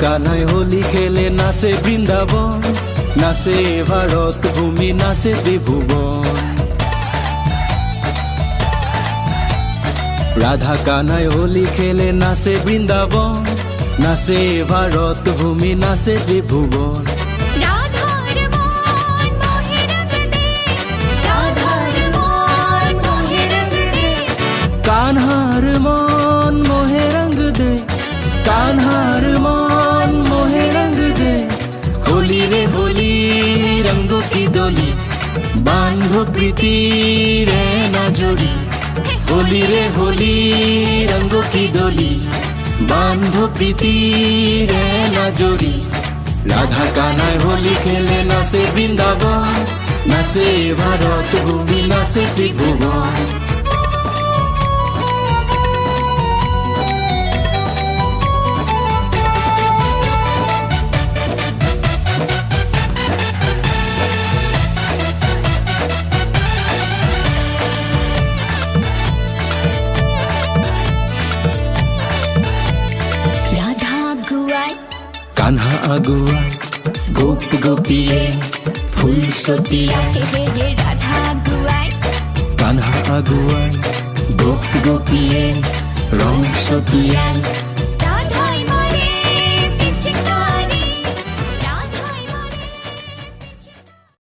কানায় হোলি খেলে নাচে বৃন্দাবন, নাচে ভারত ভূমি, নাচে ত্রিভুবন। রাধা কানায় হোলি খেলে নাচে বৃন্দাবন, নাচে ভারত ভূমি, নাচে ত্রিভুবন। कान्हार मन मोहे रंग दे, कान्हार मन मोहे रंग दे। होली रे होली रंगों की डोली, बांधो प्रीति रे ना जोड़ी। होली रे होली रंगों की डोली, बांधो प्रीति रे ना जोड़ी। राधा कान्हाय होली खेले नाचे बृंदावन, नाचे भारत भूमि, नाचे त्रिभुवन। कान्हा अगुआ गोप गोपिये फूल सोतिया, राधा अगुआई कान्हा अगुआ गोप गोपिये रंग सोतिया।